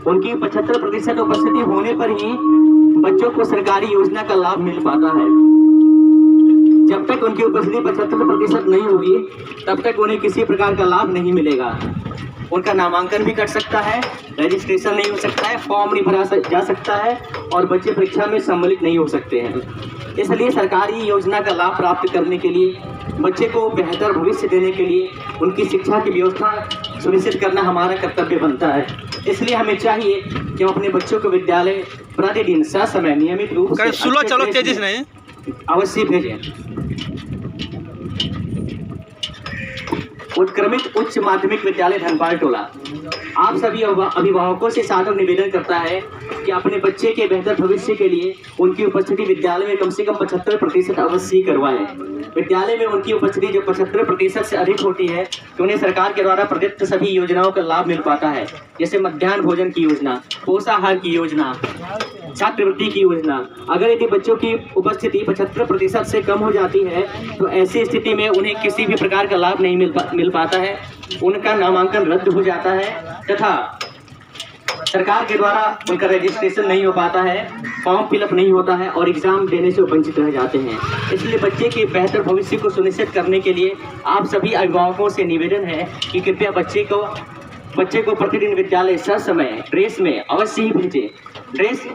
उनकी 75% उपस्थिति होने पर ही बच्चों को सरकारी योजना का लाभ मिल पाता है। जब तक उनकी उपस्थिति 75% नहीं होगी तब तक उन्हें किसी प्रकार का लाभ नहीं मिलेगा। उनका नामांकन भी कट सकता है, रजिस्ट्रेशन नहीं हो सकता है, फॉर्म नहीं भरा जा सकता है और बच्चे परीक्षा में सम्मिलित नहीं हो सकते हैं। इसलिए सरकारी योजना का लाभ प्राप्त करने के लिए, बच्चे को बेहतर भविष्य देने के लिए उनकी शिक्षा की व्यवस्था सुनिश्चित करना हमारा कर्तव्य बनता है। इसलिए हमें चाहिए कि हम अपने बच्चों को विद्यालय प्रतिदिन ससमय नियमित रूप से अवश्य भेजें। उत्क्रमित उच्च माध्यमिक विद्यालय धनपाल टोला आप सभी अभिभावकों से सादर निवेदन करता है कि अपने बच्चे के बेहतर भविष्य के लिए उनकी उपस्थिति विद्यालय में कम से कम 75% अवश्य करवाएं। विद्यालय में उनकी उपस्थिति जब 75% से अधिक होती है तो उन्हें सरकार के द्वारा प्रदत्त सभी योजनाओं का लाभ मिल पाता है, जैसे मध्याह्न भोजन की योजना, पोषाहार की योजना, छात्रवृत्ति की योजना। अगर यदि बच्चों की उपस्थिति 75% से कम हो जाती है तो ऐसी स्थिति में उन्हें किसी भी प्रकार का लाभ नहीं मिल पाता है, उनका नामांकन रद्द हो जाता है तथा सरकार के द्वारा उनका रजिस्ट्रेशन नहीं हो पाता है, फॉर्म फिलअप नहीं होता है और एग्जाम देने से वंचित रह जाते हैं। इसलिए बच्चे के बेहतर भविष्य को सुनिश्चित करने के लिए आप सभी अभिभावकों से निवेदन है कि कृपया बच्चे को प्रतिदिन विद्यालय ससमय ड्रेस में अवश्य ही भेजें। ड्रेस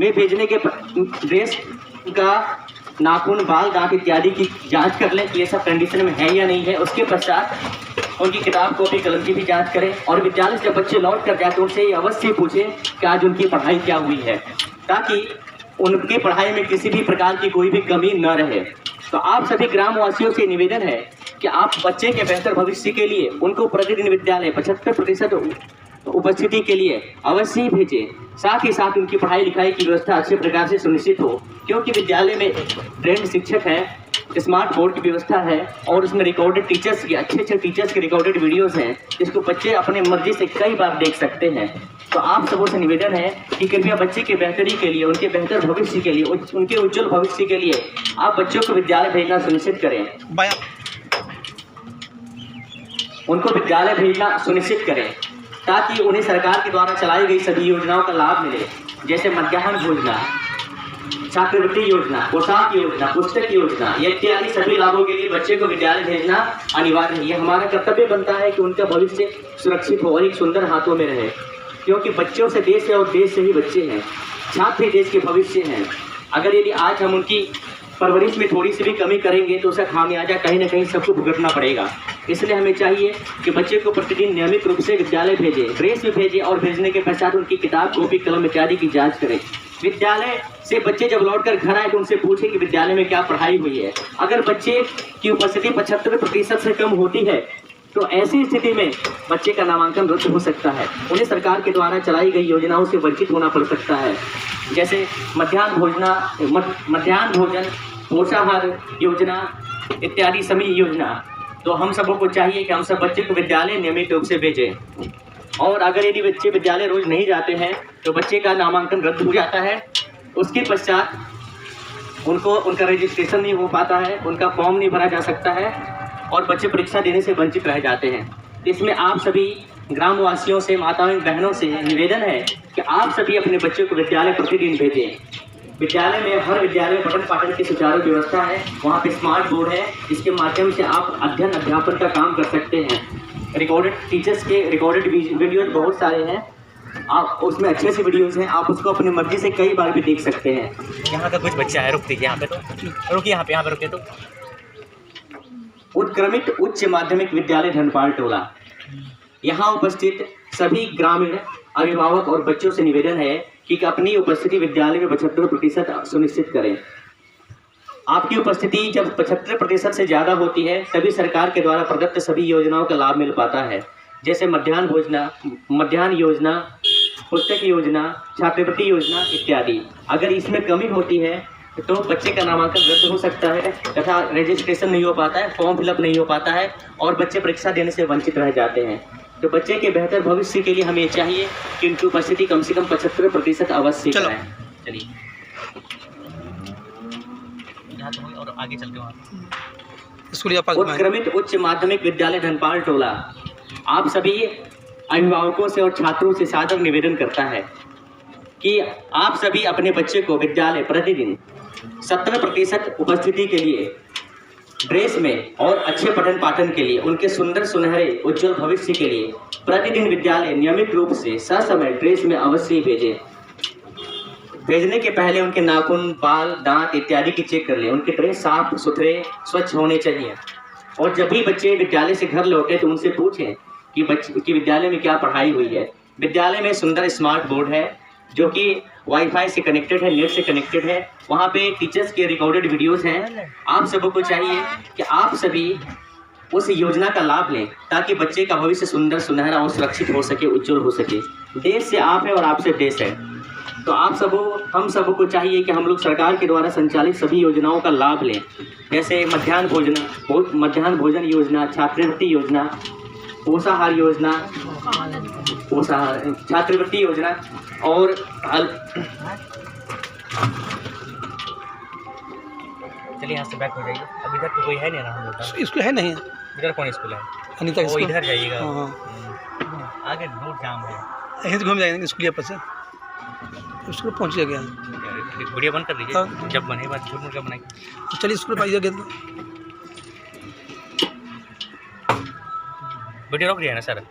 में भेजने के ड्रेस का नाखून, बाल, दांत इत्यादि की जांच कर लें कि ये सब कंडीशन में है या नहीं है। उसके पश्चात उनकी किताब, कॉपी, कलम की भी जांच करें और विद्यालय से जब बच्चे लौट कर जाए तो उनसे ये अवश्य पूछें कि आज उनकी पढ़ाई क्या हुई है, ताकि उनकी पढ़ाई में किसी भी प्रकार की कोई भी कमी न रहे। तो आप सभी ग्रामवासियों से निवेदन है कि आप बच्चे के बेहतर भविष्य के लिए उनको प्रतिदिन विद्यालय 75% उपस्थिति के लिए अवश्य ही भेजें। साथ ही साथ उनकी पढ़ाई लिखाई की व्यवस्था अच्छे प्रकार से सुनिश्चित हो, क्योंकि विद्यालय में ट्रेंड शिक्षक है, स्मार्ट बोर्ड की व्यवस्था है और उसमें रिकॉर्डेड टीचर्स की अच्छे टीचर्स के रिकॉर्डेड वीडियोस हैं जिसको बच्चे अपने मर्जी से कई बार देख सकते हैं। तो आप सबों से निवेदन है कि कृपया बच्चे के बेहतरी के लिए, उनके बेहतर भविष्य के लिए, उनके उज्जवल भविष्य के लिए आप बच्चों को विद्यालय भेजना सुनिश्चित करें। उनको विद्यालय भेजना सुनिश्चित करें ताकि उन्हें सरकार के द्वारा चलाई गई सभी योजनाओं का लाभ मिले, जैसे मध्याह्न भोजना, छात्रवृत्ति योजना, पोशाक योजना, पुस्तक योजना इत्यादि सभी लाभों के लिए बच्चे को विद्यालय भेजना अनिवार्य है। ये हमारा कर्तव्य बनता है कि उनका भविष्य सुरक्षित हो और एक सुंदर हाथों में रहे, क्योंकि बच्चों से देश है और देश से ही बच्चे हैं। छात्र ही देश के भविष्य हैं। अगर यदि आज हम उनकी परवरिश में थोड़ी सी भी कमी करेंगे तो उसका खामियाजा कहीं ना कहीं सबको भुगतना पड़ेगा। इसलिए हमें चाहिए कि बच्चे को प्रतिदिन नियमित रूप से विद्यालय भेजें, ड्रेस में भेजें और भेजने के पश्चात उनकी किताब, कॉपी, कलम इत्यादि की जांच करें। विद्यालय से बच्चे जब लौटकर घर आए तो उनसे पूछें कि विद्यालय में क्या पढ़ाई हुई है। अगर बच्चे की उपस्थिति 75% से कम होती है तो ऐसी स्थिति में बच्चे का नामांकन रद्द हो सकता है, उन्हें सरकार के द्वारा चलाई गई योजनाओं से वंचित होना पड़ सकता है, जैसे मध्याह्न भोजन, पोषाहार योजना इत्यादि सभी योजना। तो हम सबों को चाहिए कि हम सब बच्चे को विद्यालय नियमित रूप से भेजें और अगर यदि बच्चे विद्यालय रोज नहीं जाते हैं तो बच्चे का नामांकन रद्द हो जाता है। उसके पश्चात उनका रजिस्ट्रेशन नहीं हो पाता है, उनका फॉर्म नहीं भरा जा सकता है और बच्चे परीक्षा देने से वंचित रह जाते हैं। इसमें आप सभी ग्रामवासियों से, माताओं बहनों से निवेदन है कि आप सभी अपने बच्चों को विद्यालय प्रतिदिन भेजें। विद्यालय में, हर विद्यालय में पठन पाठन की सुचारू व्यवस्था है, वहाँ पे स्मार्ट बोर्ड है जिसके माध्यम से आप अध्यापन का काम कर सकते हैं। रिकॉर्डेड टीचर्स के रिकॉर्डेड वीडियोज बहुत सारे हैं, आप उसमें अच्छे से वीडियोज़ हैं, आप उसको अपनी मर्जी से कई बार भी देख सकते हैं। यहाँ का कुछ बच्चा है, रुकते यहाँ पे तो रुकिए, यहाँ पे रुके तो उत्क्रमित उच्च माध्यमिक विद्यालय धनपाल टोला, यहाँ उपस्थित सभी ग्रामीण अभिभावक और बच्चों से निवेदन है कि अपनी उपस्थिति विद्यालय में 75% सुनिश्चित करें। आपकी उपस्थिति जब 75% से ज़्यादा होती है तभी सरकार के द्वारा प्रदत्त सभी योजनाओं का लाभ मिल पाता है, जैसे मध्याह्न योजना, पुस्तक योजना, छात्रवृत्ति योजना इत्यादि। अगर इसमें कमी होती है तो बच्चे का नामांकन रद्द हो सकता है तथा रजिस्ट्रेशन नहीं हो पाता है, फॉर्म फिलअप नहीं हो पाता है और बच्चे परीक्षा देने से वंचित रह जाते हैं। तो बच्चे के बेहतर भविष्य के लिए हमें चाहिए कि उनकी उपस्थिति कम से कम 75% अवश्य कराएं। चलिए और आगे चलते हैं। उत्क्रमित उच्च माध्यमिक विद्यालय धनपाल टोला, आप सभी अभिभावकों से और छात्रों से सादर निवेदन करता है कि आप सभी अपने बच्चे को विद्यालय प्रतिदिन 70% उपस्थिति के लिए, ड्रेस में और अच्छे पठन पाठन के लिए, उनके सुंदर सुनहरे उज्जवल भविष्य के लिए प्रतिदिन विद्यालय नियमित रूप से ससमय ड्रेस में अवश्य भेजें। भेजने के पहले उनके नाखून, बाल, दांत इत्यादि की चेक कर लें। उनके ड्रेस साफ सुथरे स्वच्छ होने चाहिए। और जब भी बच्चे विद्यालय से घर लौटे तो उनसे पूछें कि विद्यालय में क्या पढ़ाई हुई है। विद्यालय में सुंदर स्मार्ट बोर्ड है जो कि वाईफाई से कनेक्टेड है, नेट से कनेक्टेड है। वहाँ पे टीचर्स के रिकॉर्डेड वीडियोस हैं। आप सबको चाहिए कि आप सभी उस योजना का लाभ लें ताकि बच्चे का भविष्य सुंदर, सुनहरा और सुरक्षित हो सके, उज्जवल हो सके। देश से आप है और आपसे देश है। तो हम सबको चाहिए कि हम लोग सरकार के द्वारा संचालित सभी योजनाओं का लाभ लें, जैसे मध्याह्न भोजन योजना, छात्रवृत्ति योजना, पोषाहार योजना, छात्रवृत्ति योजना और चलिए यहाँ से बैक हो जाइए। अब इधर तो कोई है नहीं ना, हम लोग स्कूल है नहीं। इधर कौन स्कूल है? अनीता स्कूल। इधर जाइएगा, आगे रोड जाम है, यहीं से घूम जाएंगे स्कूल पर से स्कूल पहुँच गया। वीडियो बंद कर दीजिए, जब बने बात झूठ मूठ का बनाएंगे। चलिए स्कूल पर आइएगा, वीडियो रोक दिया ना सर।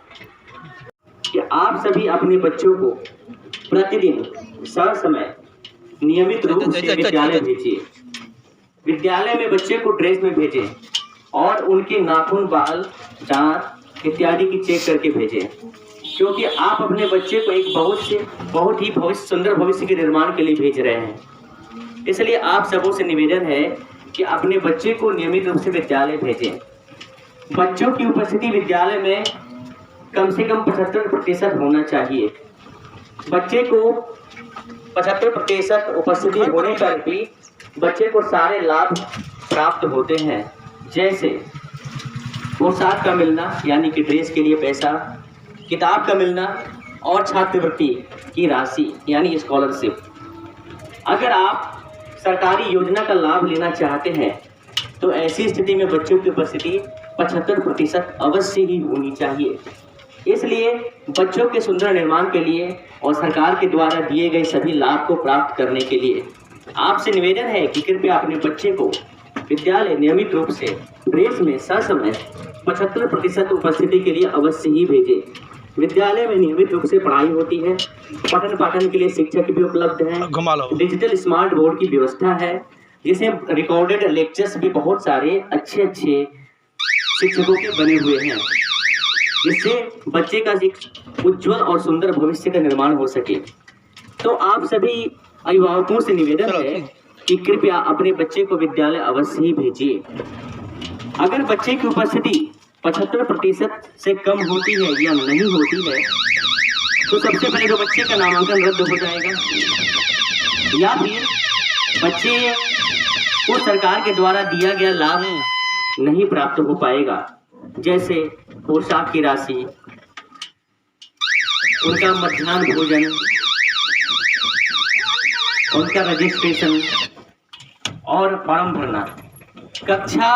कि आप सभी अपने बच्चों को प्रतिदिन ससमय नियमित रूप से विद्यालय भेजिए। विद्यालय में बच्चे को ड्रेस में भेजें और उनके नाखून, बाल, दांत इत्यादि की चेक करके भेजें, क्योंकि आप अपने बच्चे को एक बहुत ही सुंदर भविष्य के निर्माण के लिए भेज रहे हैं। इसलिए आप सबों से निवेदन है कि अपने बच्चे को नियमित रूप से विद्यालय भेजें। बच्चों की उपस्थिति विद्यालय में कम से कम 75% होना चाहिए। बच्चे को 75% उपस्थिति होने पर भी बच्चे को सारे लाभ प्राप्त होते हैं, जैसे पोशाक का मिलना यानी कि ड्रेस के लिए पैसा, किताब का मिलना और छात्रवृत्ति की राशि यानी स्कॉलरशिप। अगर आप सरकारी योजना का लाभ लेना चाहते हैं तो ऐसी स्थिति में बच्चों की उपस्थिति 75% अवश्य ही होनी चाहिए। इसलिए बच्चों के सुंदर निर्माण के लिए और सरकार के द्वारा दिए गए सभी लाभ को प्राप्त करने के लिए आपसे निवेदन है कि कृपया अपने बच्चे को विद्यालय नियमित रूप से ड्रेस में ससमय 75% उपस्थिति के लिए अवश्य ही भेजें। विद्यालय में नियमित रूप से पढ़ाई होती है, पठन पाठन के लिए शिक्षक भी उपलब्ध हैं, डिजिटल स्मार्ट बोर्ड की व्यवस्था है, जिसमें रिकॉर्डेड लेक्चर्स भी बहुत सारे अच्छे शिक्षकों के बने हुए हैं, जिससे बच्चे का उज्जवल और सुंदर भविष्य का निर्माण हो सके। तो आप सभी अभिभावकों से निवेदन है कि कृपया अपने बच्चे को विद्यालय अवश्य ही भेजिए। अगर बच्चे की उपस्थिति 75% से कम होती है या नहीं होती है तो सबसे पहले तो बच्चे का नामांकन रद्द हो जाएगा, या फिर बच्चे को सरकार के द्वारा दिया गया लाभ नहीं प्राप्त हो पाएगा, जैसे पोशाक की राशि, उनका मध्याह्न भोजन, उनका रजिस्ट्रेशन और फॉर्म भरना। कक्षा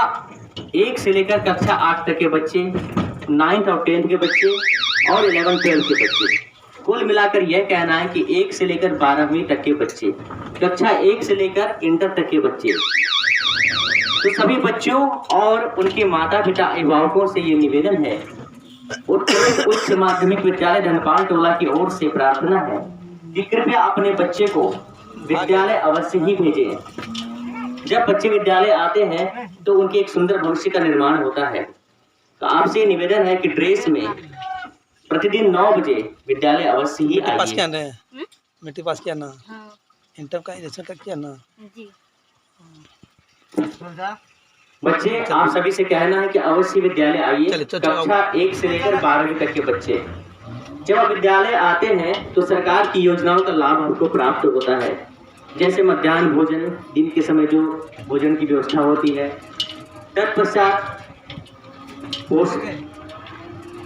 1 से लेकर कक्षा 8 तक के बच्चे, 9th और 10th के बच्चे और 11th 12th के बच्चे, कुल मिलाकर यह कहना है कि 1 से लेकर 12वीं तक के बच्चे, कक्षा 1 से लेकर इंटर तक के बच्चे। तो सभी बच्चों और उनके माता पिता अभिभावकों से ये निवेदन है, उच्च माध्यमिक विद्यालय धनपाल टोला की ओर से प्रार्थना है कि कृपया अपने बच्चे को विद्यालय अवश्य ही भेजें। जब बच्चे विद्यालय आते हैं तो उनके एक सुंदर भविष्य का निर्माण होता है। तो आपसे निवेदन है कि ड्रेस में प्रतिदिन 9 बजे विद्यालय अवश्य ही आइए। पास क्या ना मेट्रिक पास किया ना, इंटर का रिजल्ट किया ना जी। बच्चे आप सभी से कहना है कि अवश्य विद्यालय आइए। कक्षा 1 से लेकर 12वीं तक के बच्चे जब आप विद्यालय आते हैं तो सरकार की योजनाओं का लाभ हमको प्राप्त होता है, जैसे मध्याह्न भोजन, दिन के समय जो भोजन की व्यवस्था होती है, तत्पश्चात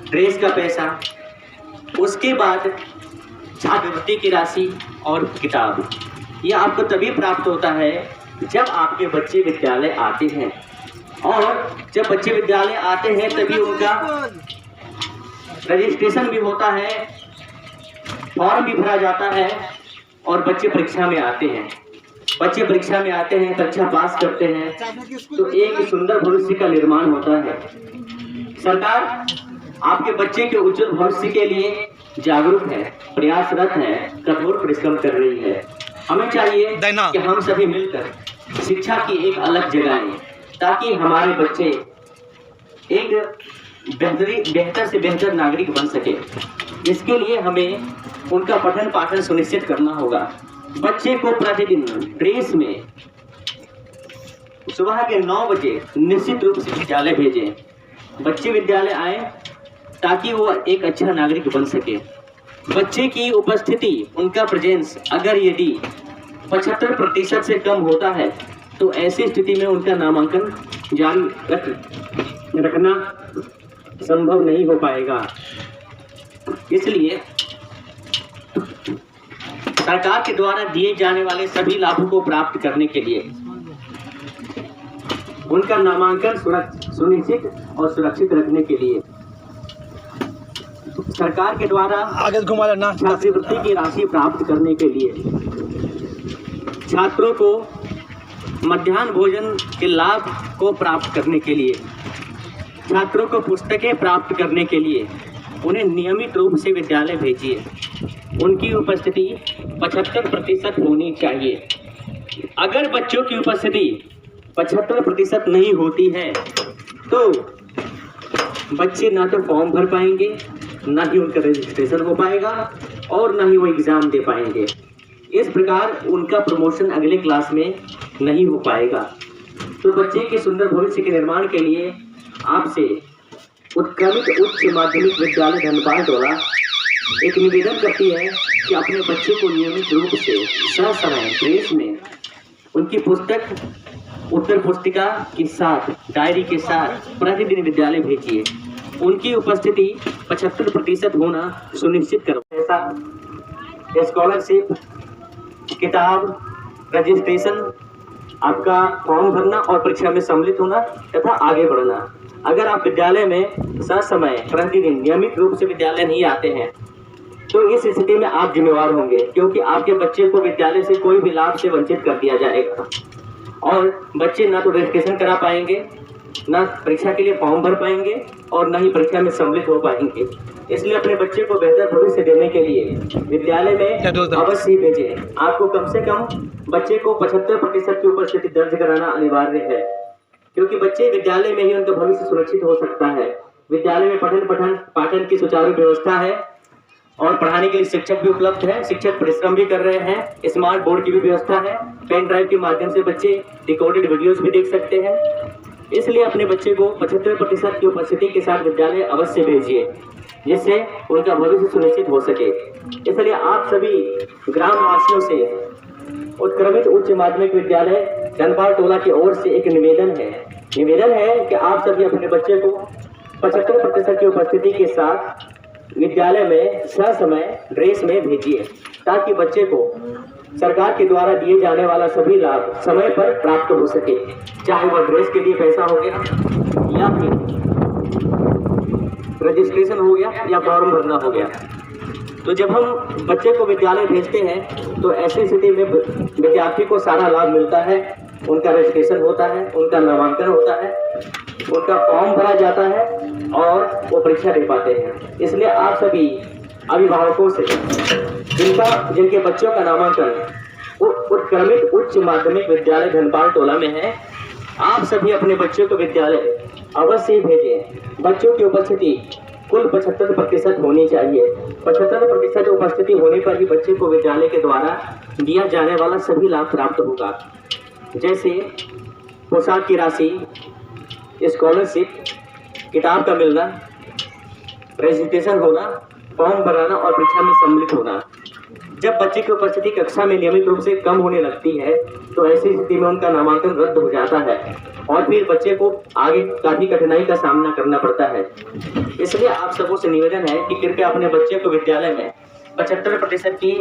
ड्रेस का पैसा, उसके बाद छात्रवृत्ति की राशि और किताब। ये आपको तभी प्राप्त होता है जब आपके बच्चे विद्यालय आते हैं, और जब बच्चे विद्यालय आते हैं तभी उनका रजिस्ट्रेशन भी होता है, फॉर्म भी भरा जाता है और बच्चे परीक्षा में आते हैं। बच्चे परीक्षा में आते हैं, परीक्षा पास करते हैं तो एक सुंदर भविष्य का निर्माण होता है। सरकार आपके बच्चे के उज्जवल भविष्य के लिए जागरूक है, प्रयासरत है, कठोर परिश्रम कर रही है। हमें चाहिए कि हम सभी मिलकर शिक्षा की एक अलग जगह ताकि हमारे बच्चे एक बेहतर से बेहतर नागरिक बन सके। इसके लिए हमें उनका पठन पाठन सुनिश्चित करना होगा। बच्चे को प्रतिदिन ड्रेस में सुबह के 9 बजे निश्चित रूप से विद्यालय भेजें। बच्चे विद्यालय आए ताकि वो एक अच्छा नागरिक बन सके। बच्चे की उपस्थिति, उनका प्रेजेंस अगर यदि 75% से कम होता है तो ऐसी स्थिति में उनका नामांकन जारी रखना संभव नहीं हो पाएगा। इसलिए सरकार के द्वारा दिए जाने वाले सभी लाभों को प्राप्त करने के लिए उनका नामांकन सुनिश्चित और सुरक्षित रखने के लिए सरकार के द्वारा आगे घुमा लेना छात्रवृत्ति की राशि प्राप्त करने के लिए, छात्रों को मध्याह्न भोजन के लाभ को प्राप्त करने के लिए, छात्रों को पुस्तकें प्राप्त करने के लिए उन्हें नियमित रूप से विद्यालय भेजिए। उनकी उपस्थिति 75% होनी चाहिए। अगर बच्चों की उपस्थिति 75% नहीं होती है तो बच्चे ना तो फॉर्म भर पाएंगे, ना ही उनका रजिस्ट्रेशन हो पाएगा और ना ही वो एग्ज़ाम दे पाएंगे। इस प्रकार उनका प्रमोशन अगले क्लास में नहीं हो पाएगा। तो बच्चे के सुंदर भविष्य के निर्माण के लिए आपसे उत्क्रमित उच्च माध्यमिक विद्यालय धनबाद टोला एक निवेदन करती है कि अपने बच्चे को नियमित रूप से ससमय ड्रेस में उनकी पुस्तक, उत्तर पुस्तिका के साथ, डायरी के साथ प्रतिदिन विद्यालय भेजिए। उनकी उपस्थिति 75% होना सुनिश्चित करो। ऐसा स्कॉलरशिप, किताब, रजिस्ट्रेशन, आपका फॉर्म भरना और परीक्षा में सम्मिलित होना तथा आगे बढ़ना। अगर आप विद्यालय में ससमय प्रतिदिन नियमित रूप से विद्यालय नहीं आते हैं तो इस स्थिति में आप जिम्मेवार होंगे, क्योंकि आपके बच्चे को विद्यालय से कोई भी लाभ से वंचित कर दिया जाएगा और बच्चे ना तो रजिस्ट्रेशन करा पाएंगे, ना परीक्षा के लिए फॉर्म भर पाएंगे और ना ही परीक्षा में सम्मिलित हो पाएंगे। इसलिए अपने बच्चे को बेहतर भविष्य देने के लिए विद्यालय में अवश्य ही भेजें। आपको कम से कम बच्चे को 75% की उपस्थिति दर्ज कराना अनिवार्य है, क्योंकि बच्चे विद्यालय में ही उनका भविष्य सुरक्षित हो सकता है। विद्यालय में पठन पाठन की सुचारू व्यवस्था है और पढ़ाने के लिए शिक्षक भी उपलब्ध है। शिक्षक परिश्रम भी कर रहे हैं। स्मार्ट बोर्ड की भी व्यवस्था है। पेन ड्राइव के माध्यम से बच्चे रिकॉर्डेड वीडियोस भी देख सकते हैं। इसलिए अपने बच्चे को 75% की उपस्थिति के साथ विद्यालय अवश्य भेजिए, जिससे उनका भविष्य सुनिश्चित हो सके। इसलिए आप सभी ग्रामवासियों से उत्क्रमित उच्च माध्यमिक विद्यालय धनबाद टोला की ओर से एक निवेदन है कि आप सभी अपने बच्चे को 75% की उपस्थिति के साथ विद्यालय में ससमय ड्रेस में भेजिए, ताकि बच्चे को सरकार के द्वारा दिए जाने वाला सभी लाभ समय पर प्राप्त हो सके, चाहे वह ड्रेस के लिए पैसा हो गया या फिर रजिस्ट्रेशन हो गया या फॉर्म भरना हो गया। तो जब हम बच्चे को विद्यालय भेजते हैं तो ऐसी स्थिति में विद्यार्थी को सारा लाभ मिलता है। उनका रजिस्ट्रेशन होता है, उनका नामांकन होता है, उनका फॉर्म भरा जाता है और वो परीक्षा दे पाते हैं। इसलिए आप सभी अभिभावकों से जिनके बच्चों का नामांकन उत्क्रमित उच्च माध्यमिक विद्यालय धनबाद टोला में है, आप सभी अपने बच्चों को विद्यालय अवश्य ही भेजें। बच्चों की उपस्थिति कुल 75% होनी चाहिए। 75% उपस्थिति होने पर ही बच्चे को विद्यालय के द्वारा दिया जाने वाला सभी लाभ प्राप्त होगा, जैसे पोशाक की राशि, स्कॉलरशिप, किताब का मिलना, रजिस्ट्रेशन होना, फॉर्म भराना और परीक्षा में सम्मिलित होना। जब बच्चे की उपस्थिति कक्षा में नियमित रूप से कम होने लगती है तो ऐसी स्थिति में उनका नामांकन रद्द हो जाता है और फिर बच्चे को आगे काफ़ी कठिनाई का सामना करना पड़ता है। इसलिए आप सबों से निवेदन है कि कृपया अपने बच्चे को विद्यालय में 75% की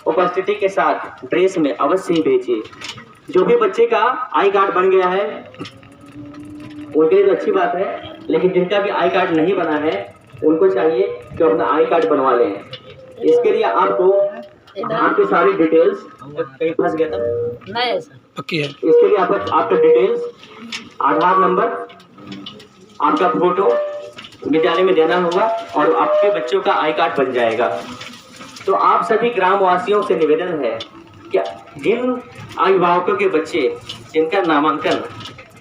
उपस्थिति के साथ ड्रेस में अवश्य ही भेजिए। जो भी बच्चे का आई कार्ड बन गया है उनके लिए तो अच्छी बात है, लेकिन जिनका भी आई कार्ड नहीं बना है उनको चाहिए कि अपना आई कार्ड बनवा लें। इसके लिए आपको आपकी सारी डिटेल्स, कहीं फंस गया था नहीं सर, पक्की है। इसके लिए आपका डिटेल्स, आधार नंबर, आपका फोटो विद्यालय में देना होगा और आपके बच्चों का आई कार्ड बन जाएगा। तो आप सभी ग्रामवासियों से निवेदन है कि जिन अभिभावकों के बच्चे जिनका नामांकन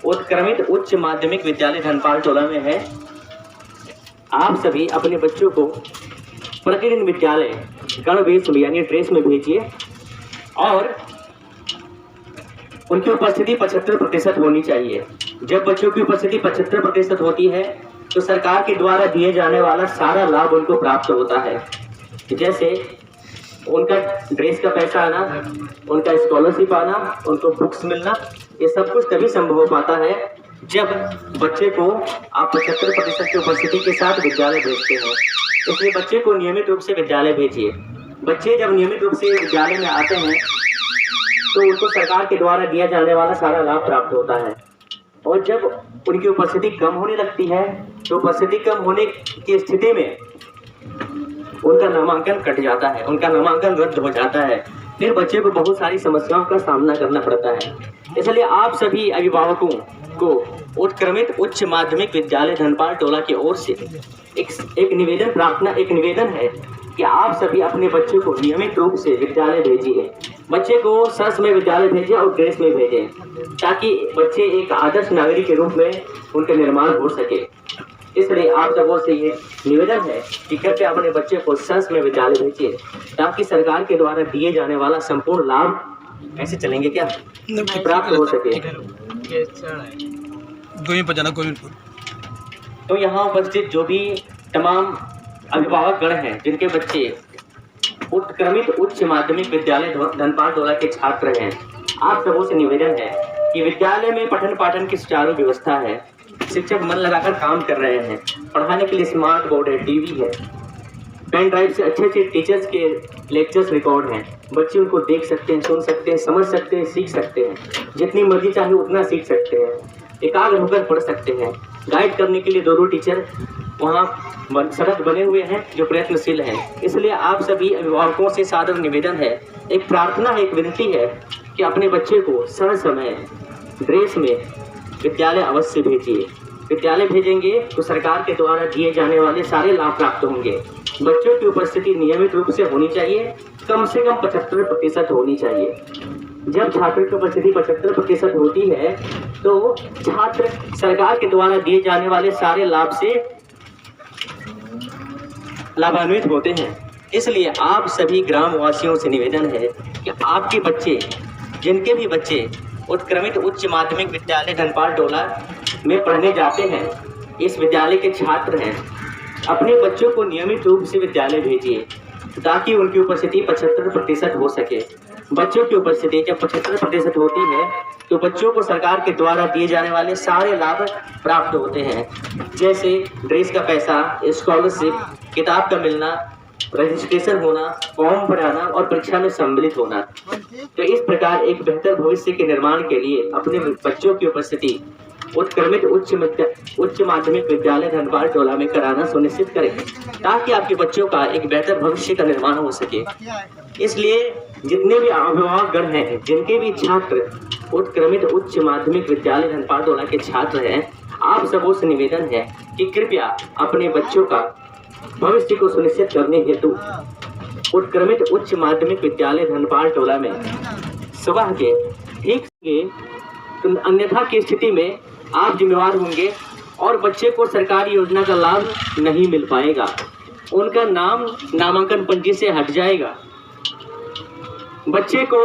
उत्क्रमित उच्च माध्यमिक विद्यालय धनपाल टोला में है, आप सभी अपने बच्चों को प्रतिदिन विद्यालय गणवेश में यानी ड्रेस में भेजिए और उनकी उपस्थिति 75% होनी चाहिए। जब बच्चों की उपस्थिति 75% होती है तो सरकार के द्वारा दिए जाने वाला सारा लाभ उनको प्राप्त होता है, जैसे उनका ड्रेस का पैसा आना, उनका स्कॉलरशिप आना, उनको बुक्स मिलना। ये सब कुछ तभी संभव हो पाता है जब बच्चे को आप 75% की उपस्थिति के साथ विद्यालय भेजते हैं। इसलिए बच्चे को नियमित रूप से विद्यालय भेजिए। बच्चे जब नियमित रूप से विद्यालय में आते हैं तो उनको सरकार के द्वारा दिया जाने वाला सारा लाभ प्राप्त होता है। और जब उनकी उपस्थिति कम होने लगती है तो उपस्थिति कम होने की स्थिति में उनका नामांकन कट जाता है, उनका नामांकन रद्द हो जाता है। फिर बच्चे को बहुत सारी समस्याओं का सामना करना पड़ता है। इसलिए आप सभी अभिभावकों को उत्क्रमित उच्च माध्यमिक विद्यालय धनपाल टोला की ओर से एक निवेदन है कि आप सभी अपने बच्चों को नियमित रूप से विद्यालय भेजिए। बच्चे को सस में विद्यालय भेजें और ड्रेस में भेजें, ताकि बच्चे एक आदर्श नागरिक के रूप में उनका निर्माण हो सके। इसलिए आप सबों से ये निवेदन है कि कृपया अपने बच्चे को सस में विद्यालय भेजिए, ताकि सरकार के द्वारा दिए जाने वाला संपूर्ण लाभ ऐसे चलेंगे क्या प्राप्त हो सके। गोविंदपुर। तो यहाँ उपस्थित जो भी तमाम अभिभावक गण हैं जिनके बच्चे उत्क्रमित उच्च माध्यमिक विद्यालय धनपाल टोला के छात्र हैं, आप सबों से निवेदन है कि विद्यालय में पठन पाठन की सुचारू व्यवस्था है, शिक्षक मन लगाकर काम कर रहे हैं, पढ़ाने के लिए स्मार्ट बोर्ड है, टीवी है, पेन ड्राइव से अच्छे टीचर्स के लेक्चर्स रिकॉर्ड हैं। बच्चे उनको देख सकते हैं, सुन सकते हैं, समझ सकते हैं, सीख सकते हैं। जितनी मर्जी चाहे उतना सीख सकते हैं, एकाग्र होकर पढ़ सकते हैं। गाइड करने के लिए 2 टीचर वहाँ सड़क बने हुए हैं जो प्रयत्नशील हैं। इसलिए आप सभी अभिभावकों से सादर निवेदन है, एक प्रार्थना है, एक विनती है कि अपने बच्चे को समय समय ड्रेस में विद्यालय अवश्य भेजिए। विद्यालय भेजेंगे तो सरकार के द्वारा दिए जाने वाले सारे लाभ प्राप्त होंगे। बच्चों की उपस्थिति नियमित रूप से होनी चाहिए, कम से कम 75% होनी चाहिए। जब छात्र की उपस्थिति 75% होती है तो छात्र सरकार के द्वारा दिए जाने वाले सारे लाभ से लाभान्वित होते हैं। इसलिए आप सभी ग्रामवासियों से निवेदन है कि आपके बच्चे, जिनके भी बच्चे उत्क्रमित उच्च माध्यमिक विद्यालय धनपाल टोला में पढ़ने जाते हैं, इस विद्यालय के छात्र हैं, अपने बच्चों को नियमित रूप से विद्यालय भेजिए ताकि उनकी उपस्थिति 75% हो सके। बच्चों की उपस्थिति जब 75% होती है तो बच्चों को सरकार के द्वारा दिए जाने वाले सारे लाभ प्राप्त होते हैं, जैसे ड्रेस का पैसा, स्कॉलरशिप, किताब का मिलना, रजिस्ट्रेशन होना, फॉर्म भराना और परीक्षा में सम्मिलित होना। तो इस प्रकार एक बेहतर भविष्य के निर्माण के लिए अपने बच्चों की उपस्थिति उत्क्रमित उच्च माध्यमिक विद्यालय धनपाल टोला में कराना सुनिश्चित करें, ताकि आपके बच्चों का एक बेहतर भविष्य का निर्माण हो सके। इसलिए जितने भी अभिभावक गण हैं, जिनके भी छात्र उत्क्रमित उच्च माध्यमिक विद्यालय धनपाल टोला के छात्र हैं, आप सबों से निवेदन है कि कृपया अपने बच्चों का भविष्य को सुनिश्चित करने हेतु उत्क्रमित उच्च माध्यमिक विद्यालय धनपाल टोला में सुबह के ठीक से, अन्यथा की स्थिति में आप जिम्मेवार होंगे और बच्चे को सरकारी योजना का लाभ नहीं मिल पाएगा, उनका नाम नामांकन पंजी से हट जाएगा, बच्चे को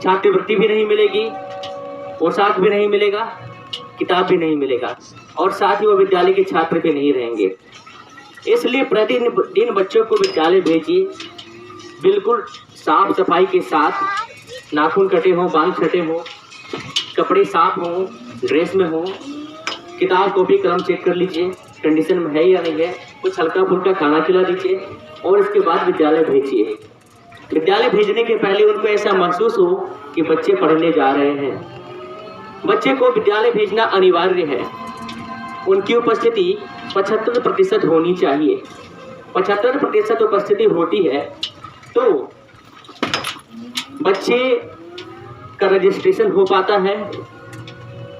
छात्रवृत्ति भी नहीं मिलेगी, पोशाक भी नहीं मिलेगा, किताब भी नहीं मिलेगा और साथ ही वो विद्यालय के छात्र भी नहीं रहेंगे। इसलिए प्रतिदिन बच्चों को विद्यालय भेजिए, बिल्कुल साफ सफाई के साथ, नाखून कटे हों, बाल छटे हों, कपड़े साफ हों, ड्रेस में हों, किताब कॉपी कलम चेक कर लीजिए कंडीशन में है या नहीं है, कुछ हल्का फुल्का खाना खिला दीजिए और इसके बाद विद्यालय भेजिए। विद्यालय भेजने के पहले उनको ऐसा महसूस हो कि बच्चे पढ़ने जा रहे हैं। बच्चे को विद्यालय भेजना अनिवार्य है। उनकी उपस्थिति 75% होनी चाहिए। 75% उपस्थिति होती है तो बच्चे का रजिस्ट्रेशन हो पाता है,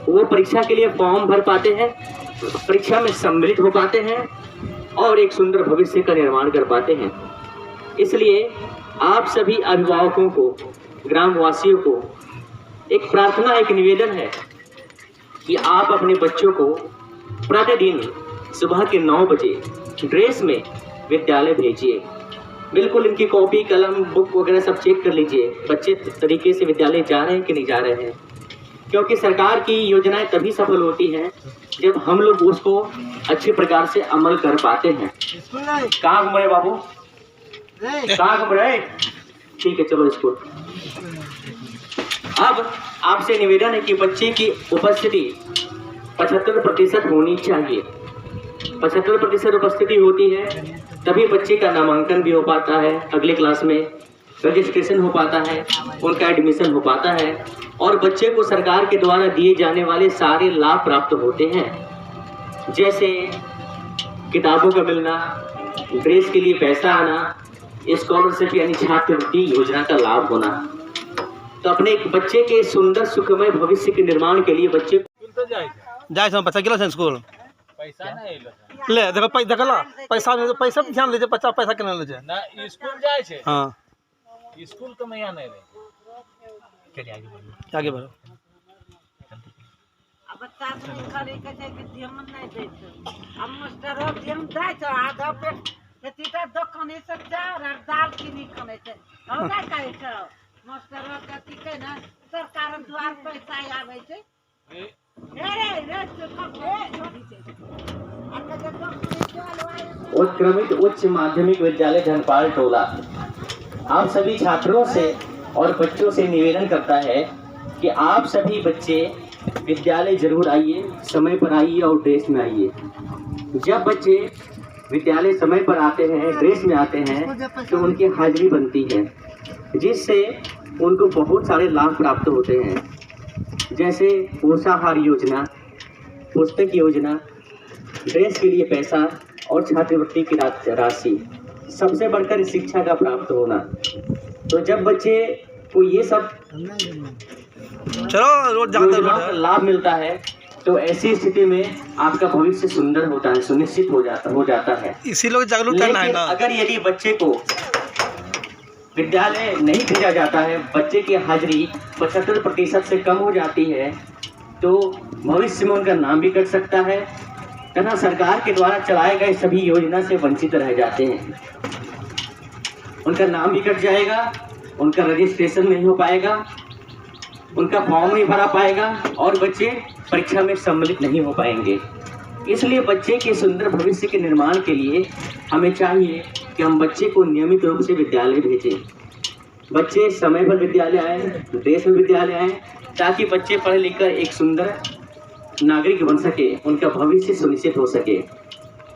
वो परीक्षा के लिए फॉर्म भर पाते हैं, परीक्षा में सम्मिलित हो पाते हैं और एक सुंदर भविष्य का निर्माण कर पाते हैं। इसलिए आप सभी अभिभावकों को, ग्रामवासियों को एक प्रार्थना, एक निवेदन है कि आप अपने बच्चों को प्रतिदिन सुबह के 9 बजे ड्रेस में विद्यालय भेजिए। बिल्कुल इनकी कॉपी, कलम, बुक वगैरह सब चेक कर लीजिए, बच्चे तरीके से विद्यालय जा रहे हैं कि नहीं जा रहे हैं। क्योंकि सरकार की योजनाएं तभी सफल होती हैं जब हम लोग उसको अच्छे प्रकार से अमल कर पाते हैं। कहाँ घूम रहे बाबू, कहाँ घूम रहे? ठीक है, चलो स्कूल। अब आपसे निवेदन है कि बच्चे की उपस्थिति 75% होनी चाहिए। 75% उपस्थिति होती है तभी बच्चे का नामांकन भी हो पाता है, अगले क्लास में रजिस्ट्रेशन हो पाता है, उनका एडमिशन हो पाता है और बच्चे को सरकार के द्वारा दिए जाने वाले सारे लाभ प्राप्त होते हैं, जैसे किताबों का मिलना, ड्रेस के लिए पैसा आना, स्कॉलरशिप यानी छात्रवृत्ति योजना का लाभ होना। तो अपने एक बच्चे के सुंदर सुखमय भविष्य के निर्माण के लिए बच्चे जाए समय पैसा किलो स्कूल पैसा नहीं ले देखो देखला पैसा नहीं, पैसा पे ध्यान दीजिए, बच्चा पैसा केना ले जाए ना स्कूल जाए छे। हाँ स्कूल तो मैं यहाँ नहीं रहे। चलिए आगे बढ़िए। आगे बढ़ो। अब बच्चा नहीं करे के छै कि ध्यान नहीं दै छै। अब मास्टर ध्यान दै छै, आधा पेट तीटा दुकाने से चार और दाल किनी खाने छै, हो नहीं करे छै। मास्टर के की कहे ना सरकार द्वार पैसा आवे छै, उत्क्रमित उच्च माध्यमिक विद्यालय धनपाल टोला आप सभी छात्रों से और बच्चों से निवेदन करता है कि आप सभी बच्चे विद्यालय जरूर आइए, समय पर आइए और ड्रेस में आइए। जब बच्चे विद्यालय समय पर आते हैं, ड्रेस में आते हैं, तो उनकी हाजिरी बनती है, जिससे उनको बहुत सारे लाभ प्राप्त होते हैं, जैसे पोषाहार योजना, पुस्तक योजना, ड्रेस के लिए पैसा और छात्रवृत्ति की राशि, सबसे बढ़कर शिक्षा का प्राप्त होना। तो जब बच्चे को ये सब योजनाओं का लाभ मिलता है तो ऐसी स्थिति में आपका भविष्य सुंदर होता है, सुनिश्चित हो जाता है। इसी लोग जागरूक करना है ना। अगर यदि बच्चे को विद्यालय नहीं भेजा जाता है, बच्चे की हाजिरी 75% से कम हो जाती है, तो भविष्य में उनका नाम भी कट सकता है तथा सरकार के द्वारा चलाए गए सभी योजना से वंचित रह जाते हैं। उनका नाम भी कट जाएगा, उनका रजिस्ट्रेशन नहीं हो पाएगा, उनका फॉर्म नहीं भरा पाएगा और बच्चे परीक्षा में सम्मिलित नहीं हो पाएंगे। इसलिए बच्चे के सुंदर भविष्य के निर्माण के लिए हमें चाहिए कि हम बच्चे को नियमित रूप से विद्यालय भेजें। बच्चे समय पर विद्यालय आए, ड्रेस में विद्यालय आए, ताकि बच्चे पढ़ लिख कर एक सुंदर नागरिक बन सके, उनका भविष्य सुनिश्चित हो सके।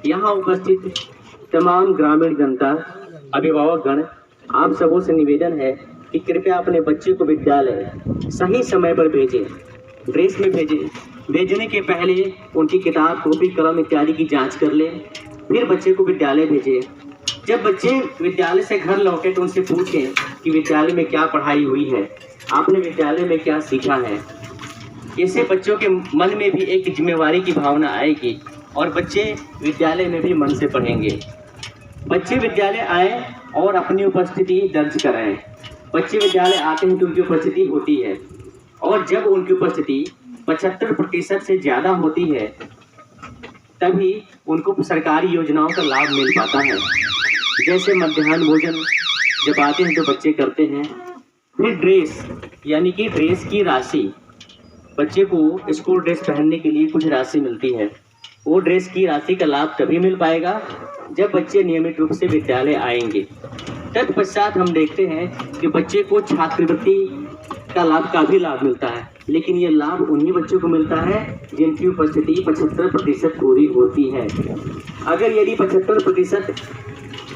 यहाँ उपस्थित तमाम ग्रामीण जनता, अभिभावकगण, आप सबों से निवेदन है कि कृपया अपने बच्चे को विद्यालय सही समय पर भेजें, ड्रेस में भेजें। भेजने के पहले उनकी किताब, कॉपी, कलम इत्यादि की जांच कर लें, फिर बच्चे को विद्यालय भेजें। जब बच्चे विद्यालय से घर लौटे तो उनसे पूछें कि विद्यालय में क्या पढ़ाई हुई है, आपने विद्यालय में क्या सीखा है। इससे बच्चों के मन में भी एक जिम्मेवारी की भावना आएगी और बच्चे विद्यालय में भी मन से पढ़ेंगे। बच्चे विद्यालय आए और अपनी उपस्थिति दर्ज कराएं। बच्चे विद्यालय आते हैं तो उनकी उपस्थिति होती है और जब उनकी उपस्थिति 75% से ज़्यादा होती है तभी उनको सरकारी योजनाओं का लाभ मिल पाता है। जैसे मध्याह्न भोजन जब आते हैं तो बच्चे करते हैं, फिर ड्रेस यानी कि ड्रेस की राशि, बच्चे को स्कूल ड्रेस पहनने के लिए कुछ राशि मिलती है। वो ड्रेस की राशि का लाभ तभी मिल पाएगा जब बच्चे नियमित रूप से विद्यालय आएंगे। तत्पश्चात हम देखते हैं कि बच्चे को छात्रवृत्ति का लाभ मिलता है, लेकिन ये लाभ उन्हीं बच्चों को मिलता है जिनकी उपस्थिति 75% पूरी होती है। अगर यदि 75%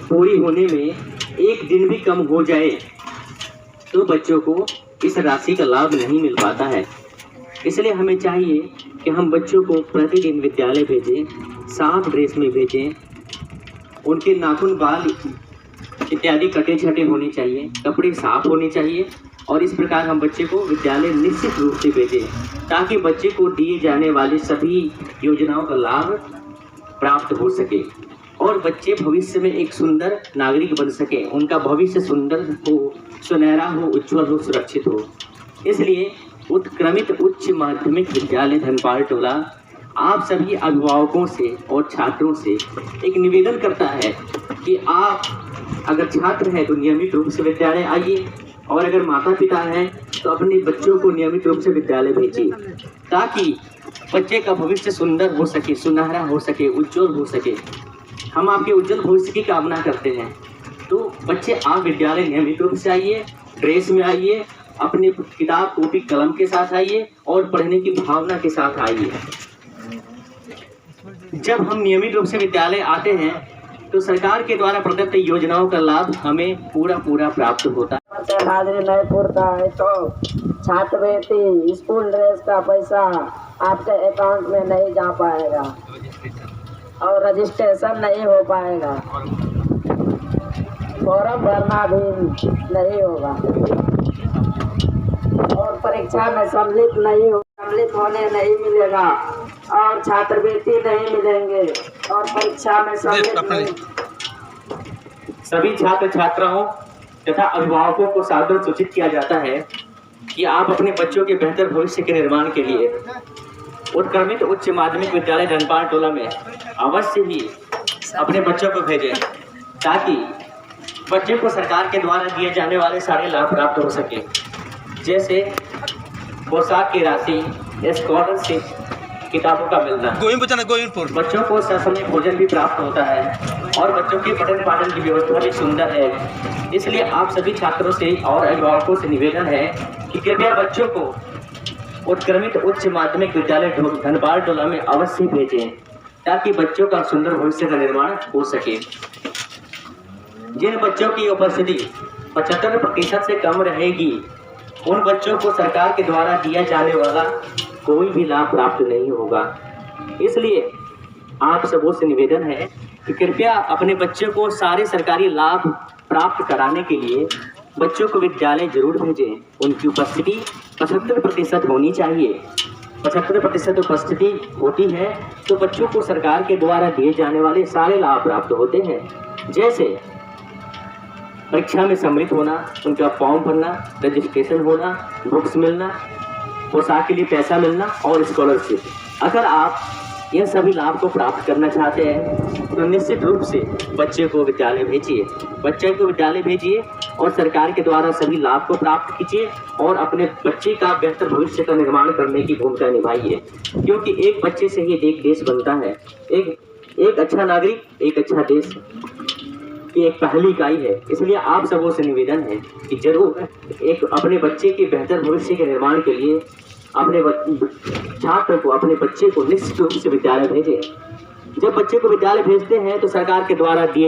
पूरी होने में एक दिन भी कम हो जाए तो बच्चों को इस राशि का लाभ नहीं मिल पाता है। इसलिए हमें चाहिए कि हम बच्चों को प्रतिदिन विद्यालय भेजें, साफ ड्रेस में भेजें, उनके नाखून बाल इत्यादि कटे छटे होने चाहिए, कपड़े साफ होने चाहिए और इस प्रकार हम बच्चे को विद्यालय निश्चित रूप से भेजें ताकि बच्चे को दिए जाने वाली सभी योजनाओं का लाभ प्राप्त हो सके और बच्चे भविष्य में एक सुंदर नागरिक बन सके, उनका भविष्य सुंदर हो, सुनहरा हो, उज्ज्वल हो, सुरक्षित हो। इसलिए उत्क्रमित उच्च माध्यमिक विद्यालय धनपाल टोला आप सभी अभिभावकों से और छात्रों से एक निवेदन करता है कि आप अगर छात्र हैं तो नियमित रूप से विद्यालय आइए और अगर माता पिता हैं तो अपने बच्चों को नियमित रूप से विद्यालय भेजिए ताकि बच्चे का भविष्य सुंदर हो सके, सुनहरा हो सके, उज्ज्वल हो सके। हम आपके उज्ज्वल भविष्य की कामना करते हैं। तो बच्चे आप विद्यालय नियमित रूप से आइए, ड्रेस में आइए, अपने किताब कॉपी कलम के साथ आइए और पढ़ने की भावना के साथ आइए। जब हम नियमित रूप से विद्यालय आते हैं तो सरकार के द्वारा प्रदत्त योजनाओं का लाभ हमें पूरा प्राप्त होता है। हाजिरी नहीं पूरता है तो छात्रवृत्ति, स्कूल ड्रेस का पैसा आपके अकाउंट में नहीं जा पाएगा और रजिस्ट्रेशन नहीं हो पाएगा, फॉर्म भरना भी नहीं होगा और परीक्षा में सम्मिलित होने नहीं मिलेगा और छात्रवृत्ति नहीं मिलेंगे और परीक्षा में सम्मिलित नहीं। सभी छात्र छात्राओं तथा अभिभावकों को सादर सूचित किया जाता है कि आप अपने बच्चों के बेहतर भविष्य के निर्माण के लिए उत्क्रमित उच्च माध्यमिक विद्यालय धनपाल टोला में अवश्य ही अपने बच्चों को भेजें ताकि बच्चे को सरकार के द्वारा दिए जाने वाले सारे लाभ प्राप्त हो सके, जैसे पोशाक की राशि, स्कॉलरशिप, किताबों का मिलना, बच्चों को ससमय भोजन भी प्राप्त होता है और बच्चों के पठन पाठन की व्यवस्था भी सुंदर है। इसलिए आप सभी छात्रों से और अभिभावकों से निवेदन है कि कृपया बच्चों को उत्क्रमित उच्च माध्यमिक विद्यालय धनपाल टोला में अवश्य भेजें ताकि बच्चों का सुंदर भविष्य का निर्माण हो सके। जिन बच्चों की उपस्थिति 75% से कम रहेगी उन बच्चों को सरकार के द्वारा दिया जाने वाला कोई भी लाभ प्राप्त नहीं होगा। इसलिए आप सबों से निवेदन है कि कृपया अपने बच्चों को सारे सरकारी लाभ प्राप्त कराने के लिए बच्चों को विद्यालय जरूर भेजें। उनकी उपस्थिति 75% होनी चाहिए। 75% उपस्थिति होती है तो बच्चों को सरकार के द्वारा दिए जाने वाले सारे लाभ प्राप्त होते हैं, जैसे परीक्षा में सम्मिलित होना, उनका फॉर्म भरना, रजिस्ट्रेशन होना, बुक्स मिलना, पोशाक के लिए पैसा मिलना और स्कॉलरशिप। अगर आप यह सभी लाभ को प्राप्त करना चाहते हैं तो निश्चित रूप से बच्चे को विद्यालय भेजिए और सरकार के द्वारा सभी लाभ को प्राप्त कीजिए और अपने बच्चे का बेहतर भविष्य का निर्माण करने की भूमिका निभाइए, क्योंकि एक बच्चे से ही एक देश बनता है। एक अच्छा नागरिक, एक अच्छा देश की एक पहली इकाई है। इसलिए आप सबों से निवेदन है कि जरूर एक अपने बच्चे के बेहतर भविष्य के निर्माण के लिए अपने छात्र को, अपने बच्चे को निश्चित रूप से विद्यालय भेजें। जब बच्चे को विद्यालय भेजते हैं तो सरकार के द्वारा दिए